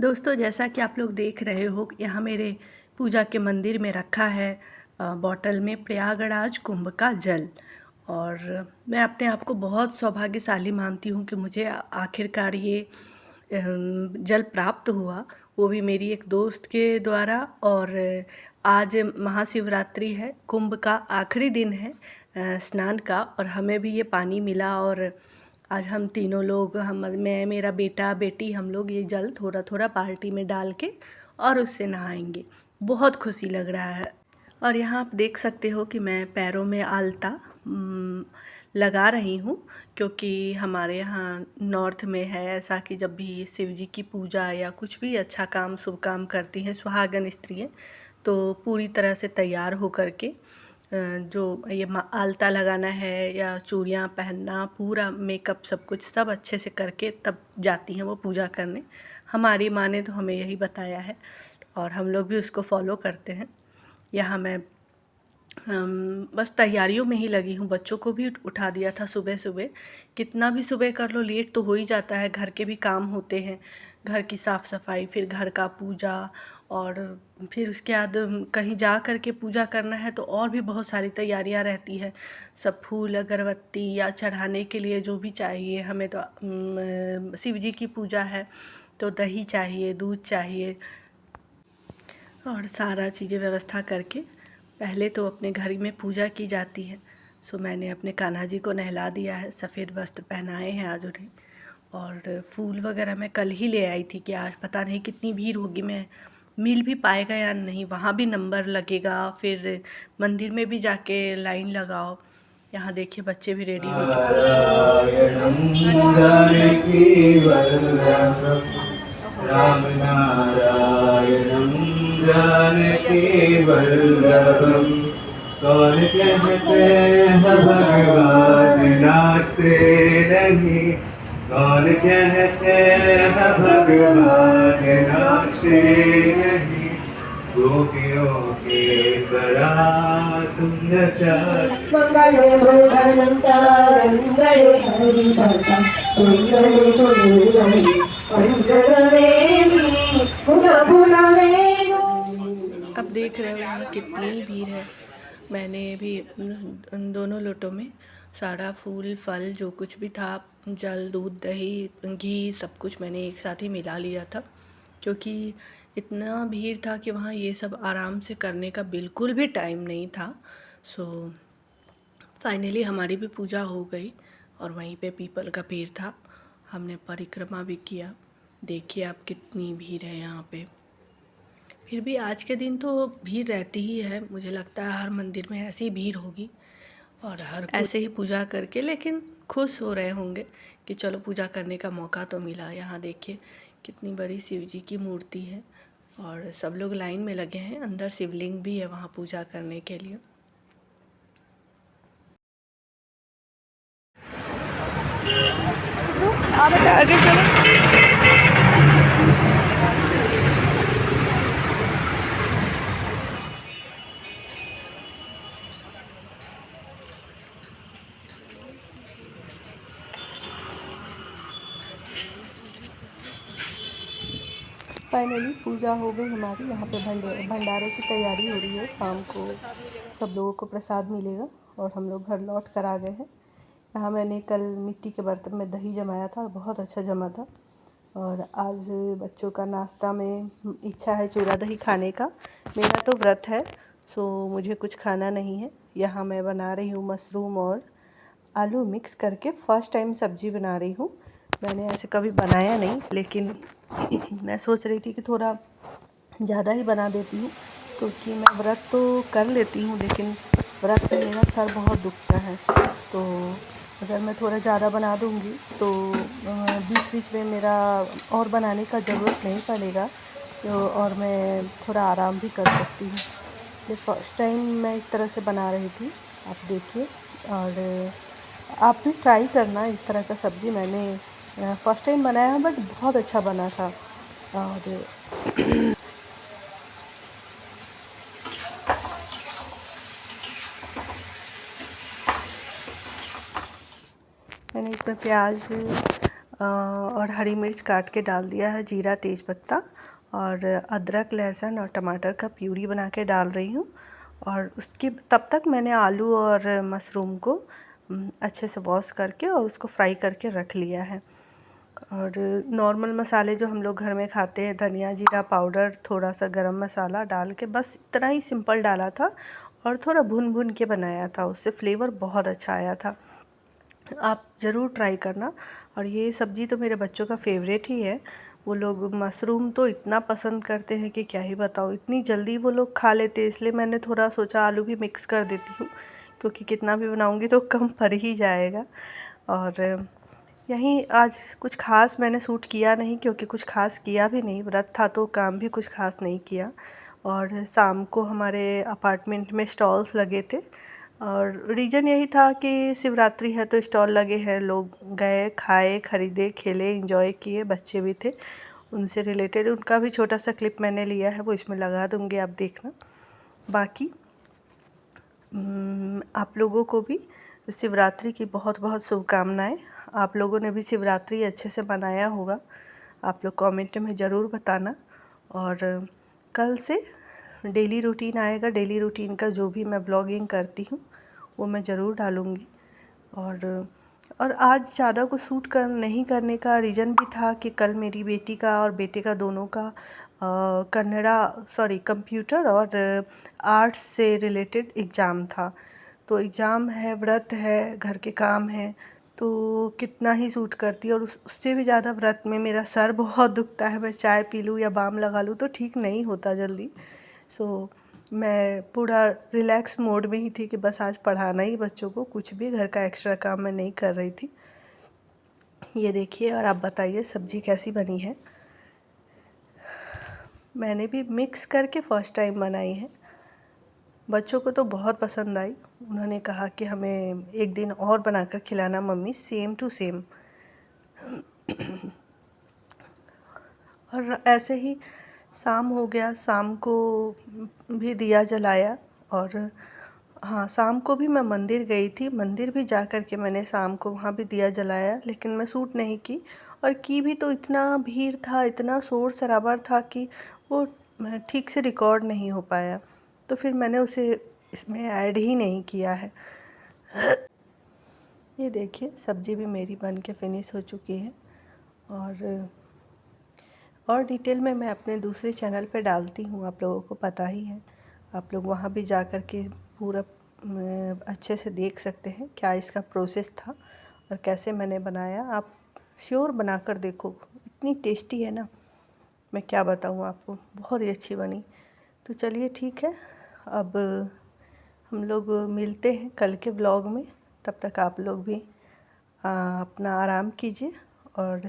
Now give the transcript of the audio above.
दोस्तों, जैसा कि आप लोग देख रहे हो, यहाँ मेरे पूजा के मंदिर में रखा है बॉटल में प्रयागराज कुंभ का जल। और मैं अपने आप को बहुत सौभाग्यशाली मानती हूँ कि मुझे आखिरकार ये जल प्राप्त हुआ, वो भी मेरी एक दोस्त के द्वारा। और आज महाशिवरात्रि है, कुंभ का आखिरी दिन है स्नान का, और हमें भी ये पानी मिला। और आज हम तीनों लोग, मैं, मेरा बेटा बेटी, हम लोग ये जल थोड़ा थोड़ा बाल्टी में डाल के और उससे नहाएंगे। बहुत खुशी लग रहा है। और यहाँ आप देख सकते हो कि मैं पैरों में आलता लगा रही हूँ, क्योंकि हमारे यहाँ नॉर्थ में है ऐसा कि जब भी शिव जी की पूजा या कुछ भी अच्छा काम शुभ काम करती हैं सुहागन स्त्रियाँ, तो पूरी तरह से तैयार हो करके जो ये आलता लगाना है या चूड़ियाँ पहनना, पूरा मेकअप सब कुछ सब अच्छे से करके तब जाती हैं वो पूजा करने। हमारी माँ ने तो हमें यही बताया है और हम लोग भी उसको फॉलो करते हैं। यहाँ मैं बस तैयारियों में ही लगी हूँ। बच्चों को भी उठा दिया था सुबह सुबह। कितना भी सुबह कर लो लेट तो हो ही जाता है, घर के भी काम होते हैं, घर की साफ़ सफाई, फिर घर का पूजा, और फिर उसके बाद कहीं जा कर के पूजा करना है तो और भी बहुत सारी तैयारियां रहती है। सब फूल अगरबत्ती या चढ़ाने के लिए जो भी चाहिए हमें, तो शिव जी की पूजा है तो दही चाहिए, दूध चाहिए, और सारा चीज़ें व्यवस्था करके पहले तो अपने घर में पूजा की जाती है। सो मैंने अपने कान्हा जी को नहला दिया है, सफ़ेद वस्त्र पहनाए हैं आज उन्हें। और फूल वगैरह मैं कल ही ले आई थी कि आज पता नहीं कितनी भीड़ होगी, मैं मिल भी पाएगा या नहीं, वहाँ भी नंबर लगेगा, फिर मंदिर में भी जाके लाइन लगाओ। यहाँ देखिए बच्चे भी रेडी हो चुके हैं। कौन कहते हैं भगवान नाचते नहीं, कौन कहते हैं भगवान नाचते नहीं, गोपियों के तरह तुम नचा। मंगले भगवंता रंगले हरि भक्ता मंगले मंगले मंगले अब देख रहे हो यहाँ कितनी भीड़ है। मैंने भी उन दोनों लोटों में सारा फूल फल जो कुछ भी था, जल दूध दही घी सब कुछ मैंने एक साथ ही मिला लिया था, क्योंकि इतना भीड़ था कि वहाँ ये सब आराम से करने का बिल्कुल भी टाइम नहीं था। सो फाइनली हमारी भी पूजा हो गई और वहीं पे पीपल का पेड़ था, हमने परिक्रमा भी किया। देखिए आप कितनी भीड़ है यहाँ पे। फिर भी आज के दिन तो भीड़ रहती ही है, मुझे लगता है हर मंदिर में ऐसी भीड़ होगी और हर ऐसे ही पूजा करके लेकिन खुश हो रहे होंगे कि चलो पूजा करने का मौका तो मिला। यहाँ देखिए कितनी बड़ी शिव जी की मूर्ति है और सब लोग लाइन में लगे हैं। अंदर शिवलिंग भी है वहाँ पूजा करने के लिए। आगे चलो। फाइनली पूजा हो गई हमारी। यहाँ पे भंडारे की तैयारी हो रही है, शाम को सब लोगों को प्रसाद मिलेगा और हम लोग घर लौट कर आ गए हैं। यहाँ मैंने कल मिट्टी के बर्तन में दही जमाया था, बहुत अच्छा जमा था। और आज बच्चों का नाश्ता में इच्छा है चूड़ा दही खाने का। मेरा तो व्रत है, सो मुझे कुछ खाना नहीं है। यहाँ मैं बना रही हूँ मशरूम और आलू मिक्स करके, फ़र्स्ट टाइम सब्ज़ी बना रही हूँ। मैंने ऐसे कभी बनाया नहीं, लेकिन मैं सोच रही थी कि थोड़ा ज़्यादा ही बना देती हूँ, क्योंकि मैं व्रत तो कर लेती हूँ लेकिन व्रत में मेरा सर बहुत दुखता है। तो अगर मैं थोड़ा ज़्यादा बना दूँगी तो बीच बीच में मेरा और बनाने का ज़रूरत नहीं पड़ेगा, तो और मैं थोड़ा आराम भी कर सकती हूँ। ये फर्स्ट टाइम मैं इस तरह से बना रही थी, आप देखिए। और आप भी ट्राई करना इस तरह का सब्ज़ी। मैंने फर्स्ट टाइम बनाया है बट बहुत अच्छा बना था। और मैंने इसमें प्याज और हरी मिर्च काट के डाल दिया है, जीरा तेज़पत्ता और अदरक, लहसुन और टमाटर का प्यूरी बना के डाल रही हूँ। और उसके तब तक मैंने आलू और मशरूम को अच्छे से वॉश करके और उसको फ्राई करके रख लिया है। और नॉर्मल मसाले जो हम लोग घर में खाते हैं, धनिया जीरा पाउडर, थोड़ा सा गरम मसाला डाल के बस इतना ही सिंपल डाला था और थोड़ा भून भून के बनाया था, उससे फ्लेवर बहुत अच्छा आया था। आप ज़रूर ट्राई करना। और ये सब्ज़ी तो मेरे बच्चों का फेवरेट ही है। वो लोग मशरूम तो इतना पसंद करते हैं कि क्या ही बताऊँ, इतनी जल्दी वो लोग खा लेते हैं, इसलिए मैंने थोड़ा सोचा आलू भी मिक्स कर देती हूँ, क्योंकि कितना भी बनाऊँगी तो कम पड़ ही जाएगा। और यहीं आज कुछ ख़ास मैंने शूट किया नहीं, क्योंकि कुछ ख़ास किया भी नहीं, व्रत था तो काम भी कुछ ख़ास नहीं किया। और शाम को हमारे अपार्टमेंट में स्टॉल्स लगे थे और रीज़न यही था कि शिवरात्रि है तो स्टॉल लगे हैं, लोग गए, खाए, ख़रीदे, खेले, एंजॉय किए, बच्चे भी थे, उनसे रिलेटेड उनका भी छोटा सा क्लिप मैंने लिया है, वो इसमें लगा दूँगी, आप देखना। बाकी आप लोगों को भी शिवरात्रि की बहुत बहुत शुभकामनाएं। आप लोगों ने भी शिवरात्रि अच्छे से मनाया होगा, आप लोग कमेंट में ज़रूर बताना। और कल से डेली रूटीन आएगा, डेली रूटीन का जो भी मैं व्लॉगिंग करती हूँ वो मैं ज़रूर डालूँगी। और आज ज़्यादा कुछ शूट नहीं करने का रीज़न भी था कि कल मेरी बेटी का और बेटे का दोनों का कंप्यूटर और आर्ट्स से रिलेटेड एग्ज़ाम था। तो एग्ज़ाम है, व्रत है, घर के काम हैं, तो कितना ही शूट करती। और उससे भी ज़्यादा व्रत में मेरा सर बहुत दुखता है, मैं चाय पी लूँ या बाम लगा लूँ तो ठीक नहीं होता जल्दी। सो मैं पूरा रिलैक्स मोड में ही थी कि बस आज पढ़ाना ही बच्चों को, कुछ भी घर का एक्स्ट्रा काम मैं नहीं कर रही थी। ये देखिए और आप बताइए सब्ज़ी कैसी बनी है। मैंने भी मिक्स करके फ़र्स्ट टाइम बनाई है, बच्चों को तो बहुत पसंद आई। उन्होंने कहा कि हमें एक दिन और बनाकर खिलाना मम्मी, सेम टू सेम। और ऐसे ही शाम हो गया, शाम को भी दिया जलाया। और हाँ, शाम को भी मैं मंदिर गई थी, मंदिर भी जा कर के मैंने शाम को वहाँ भी दिया जलाया, लेकिन मैं शूट नहीं की। और की भी तो इतना भीड़ था, इतना शोर शराबा था कि वो ठीक से रिकॉर्ड नहीं हो पाया, तो फिर मैंने उसे इसमें ऐड ही नहीं किया है। ये देखिए सब्ज़ी भी मेरी बन के फिनिश हो चुकी है। और डिटेल में मैं अपने दूसरे चैनल पे डालती हूँ, आप लोगों को पता ही है, आप लोग वहाँ भी जा कर के पूरा अच्छे से देख सकते हैं क्या इसका प्रोसेस था और कैसे मैंने बनाया। आप श्योर बना कर देखो, इतनी टेस्टी है ना, मैं क्या बताऊँ आपको, बहुत ही अच्छी बनी। तो चलिए ठीक है, अब हम लोग मिलते हैं कल के व्लॉग में। तब तक आप लोग भी अपना आराम कीजिए और